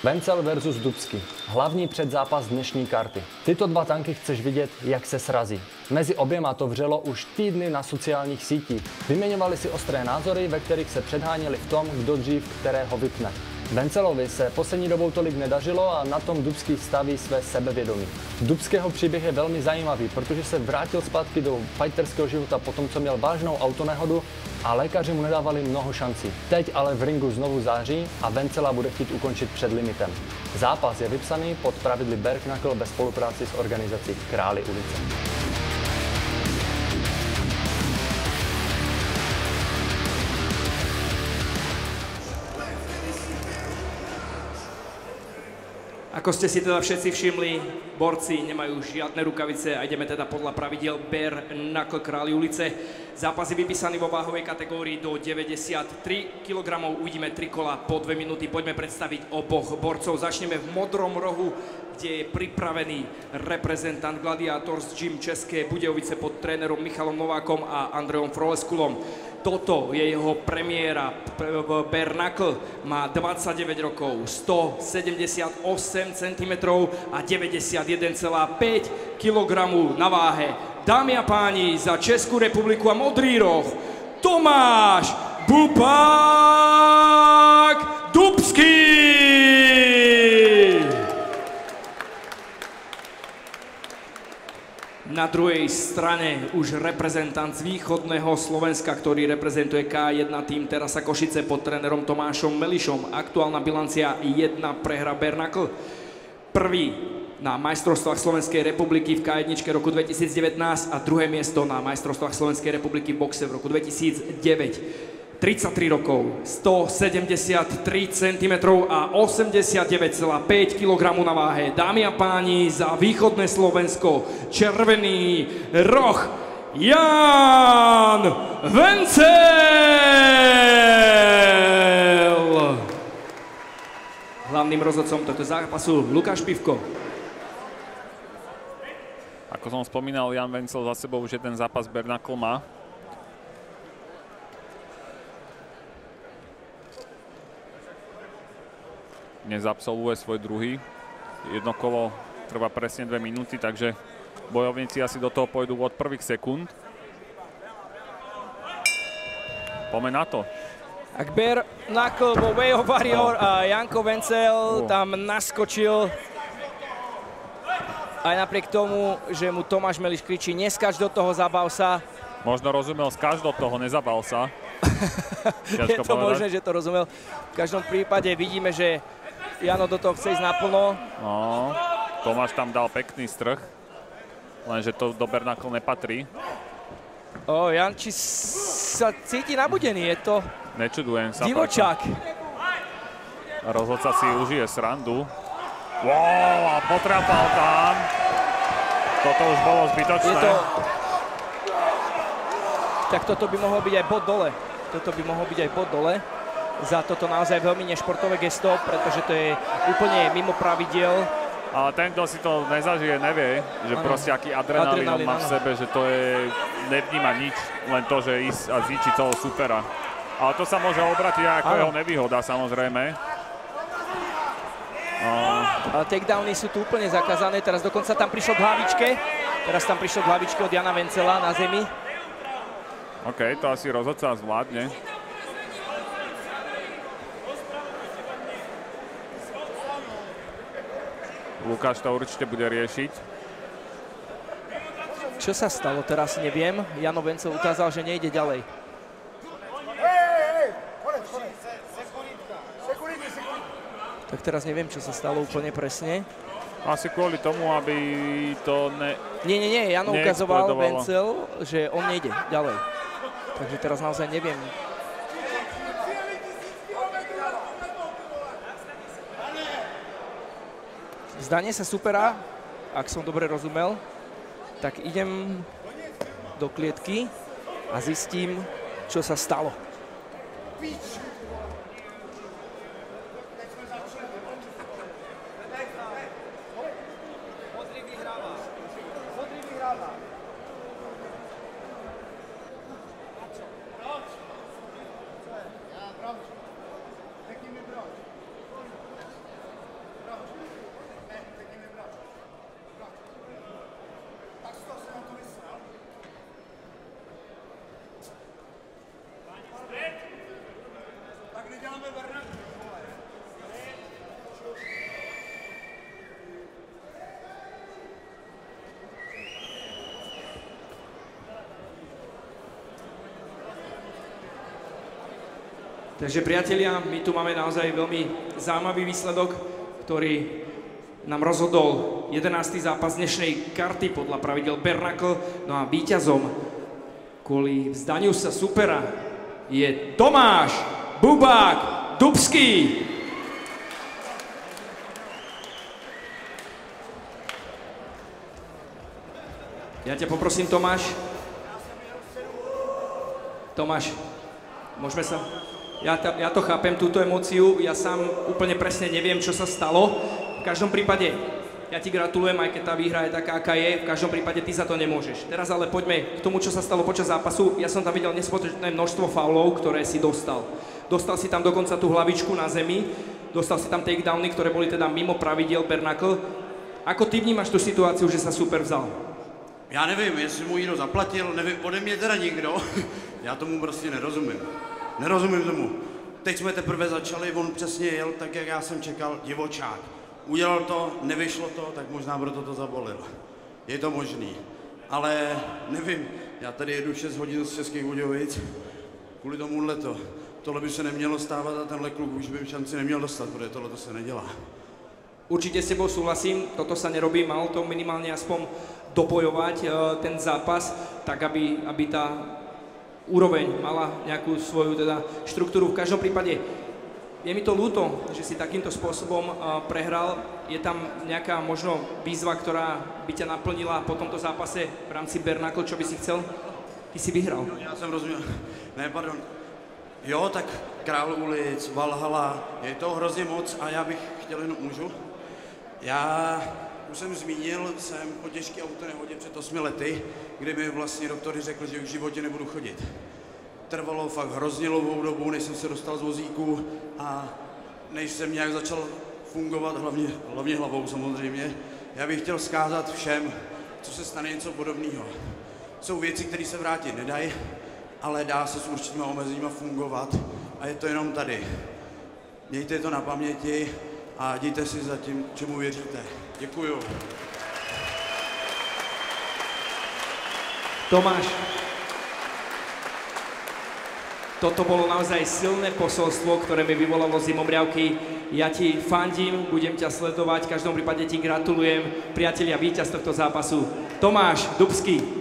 Vencel versus Dubský. Hlavní předzápas dnešní karty. Tyto dva tanky chceš vidět, jak se srazí. Mezi oběma to vřelo už týdny na sociálních sítích. Vyměňovali si ostré názory, ve kterých se předháněli v tom, kdo dřív kterého vypne. Vencelovi se poslední dobou tolik nedařilo a na tom Dubský staví své sebevědomí. Dubského příběh je velmi zajímavý, protože se vrátil zpátky do fighterského života po tom, co měl vážnou autonehodu a lékaři mu nedávali mnoho šancí. Teď ale v ringu znovu září a Vencela bude chtít ukončit před limitem. Zápas je vypsaný pod pravidly Bare Knuckle ve spolupráci s organizací Králi ulice. Ako ste si teda všetci všimli, borci nemajú žiadne rukavice a ideme teda podľa pravidiel Bare Knuckle Králi ulice. Zápas je vypísaný vo váhovej kategórii do 93 kg. Uvidíme 3 kola po 2 minúty. Poďme predstaviť oboch borcov. Začneme v modrom rohu, kde je pripravený reprezentant Gladiators Gym České Budějovice pod trénerom Michalom Novákom a Andrejom Froleskulom. Toto je jeho premiéra. Bare Knuckle má 29 rokov, 178 cm a 91,5 kg na váhe. Dámy a páni, za Českú republiku a modrý roh Tomáš Bubák Dubský! Na druhej strane už reprezentant z východného Slovenska, ktorý reprezentuje K1 tým Terasa Košice pod trénerom Tomášom Melišom. Aktuálna bilancia 1 prehra Bare Knuckle. Prvý na majstrovstvách Slovenskej republiky v K1 roku 2019 a druhé miesto na majstrovstvách Slovenskej republiky v boxe v roku 2009. 33 rokov, 173 cm a 89,5 kg na váhe. Dámy a páni, za východné Slovensko červený roh Jan Vencel! Hlavným rozhodcom tohto zápasu Lukáš Pivko. Ako som spomínal, Jan Vencel za sebou už jeden zápas Bare Knuckle má. Dnes absolvuje svoj druhý. Jedno kolo trvá presne 2 minúty, takže bojovníci asi do toho pôjdu od prvých sekúnd. Poďme na to. Ak Bare Knuckle vo Way of Warrior a Janko Vencel tam naskočil. Aj napriek tomu, že mu Tomáš Meliš kričí, neskač do toho, zabav sa. Možno rozumel, skač do toho, nezabav sa. Je to možné, že to rozumel. V každom prípade vidíme, že Jano do toho chce ísť naplno. No, Tomáš tam dal pekný strh, lenže to do Bare Knuckle nepatrí. Janči sa cíti nabudený, je to nečudujem sa. Divočák. Rozhodca si užije srandu. Wow, a potrapal tam. Toto už bolo zbytočné. Tak toto by mohol byť aj bod dole. Toto by mohol byť aj bod dole. Za toto naozaj veľmi nešportové gesto, pretože to je úplne mimo pravidiel. Ale ten, kto si to nezažije, nevie, že proste aký adrenalín má v sebe, že to je, nevníma nič, len to, že ísť a zničiť toho supera. Ale to sa môže obratiť aj ako jeho nevýhoda, samozrejme. Ale takedowny sú tu úplne zakázané, teraz dokonca tam prišlo k hlavičke. Teraz tam prišlo k hlavičke od Jana Vencela na zemi. OK, to asi rozhodca zvládne. Lukáš to určite bude riešiť. Čo sa stalo teraz, neviem. Jano Vencel ukázal, že nejde ďalej. Tak teraz neviem, čo sa stalo úplne presne. Asi kvôli tomu, aby to Nie, Jano ukazoval Vencel, že on nejde ďalej. Takže teraz naozaj neviem. Zdanie sa supera, ak som dobre rozumel, tak idem do klietky a zistím, čo sa stalo. Takže priatelia, my tu máme naozaj veľmi zaujímavý výsledok, ktorý nám rozhodol 11. zápas dnešnej karty podľa pravidel Bare Knuckle. No a víťazom kvôli vzdaniu sa supera je Tomáš Bubák Dubský. Ja ťa poprosím, Tomáš. Tomáš, môžeme sa... Ja to chápem, túto emóciu, ja sám úplne presne neviem, čo sa stalo. V každom prípade, ja ti gratulujem, aj keď tá výhra je taká, aká je, v každom prípade ty za to nemôžeš. Teraz ale poďme k tomu, čo sa stalo počas zápasu. Ja som tam videl nespočetné množstvo faulov, ktoré si dostal. Dostal si tam dokonca tú hlavičku na zemi, dostal si tam takedowny, ktoré boli teda mimo pravidiel Bare Knuckle. Ako ty vnímaš tú situáciu, že sa super vzal? Já nevím, jestli mu někdo zaplatil, nevím, ode mě teda nikdo. Já tomu prostě nerozumím. Nerozumím tomu. Teď jsme teprve začali, on přesně jel tak, jak já jsem čekal, divočák. Udělal to, nevyšlo to, tak možná proto to zabolil. Je to možný. Ale nevím, já tady jedu 6 hodin z Českých Budějovic, kvůli tomuhle to. Tohle by se nemělo stávat a tenhle kluk už by šanci neměl dostat, protože tohle to se nedělá. Určite s tebou súhlasím, toto sa nerobí, mal to minimálne aspoň dopojovať ten zápas, tak aby tá úroveň mala nejakú svoju teda štruktúru. V každom prípade je mi to ľúto, že si takýmto spôsobom prehral. Je tam nejaká možno výzva, ktorá by ťa naplnila po tomto zápase v rámci Bare Knuckle, čo by si chcel? Ty si vyhral. Já jsem rozuměl. Ne, pardon. Jo, tak Král ulic, Valhalla, je to hrozně moc a já bych chtěl jenom, můžu? Já už jsem zmínil, jsem po těžké autonehodě před 8 lety, kdy mi vlastně doktory řekli, že už v životě nebudu chodit. Trvalo fakt hrozně dlouhou dobu, než jsem se dostal z vozíku a než jsem nějak začal fungovat, hlavně hlavou samozřejmě. Já bych chtěl vzkázat všem, co se stane něco podobného. Jsou věci, které se vrátit nedají, ale dá se s určitýma omezeníma fungovat a je to jenom tady. Mějte to na paměti a jděte si za tím, čemu věříte. Děkuju. Tomáš, toto bolo naozaj silné posolstvo, ktoré mi vyvolalo zimomriavky. Ja ti fandím, budem ťa sledovať, v každom prípade ti gratulujem. Priatelia, víťaz tohto zápasu, Tomáš Dubský.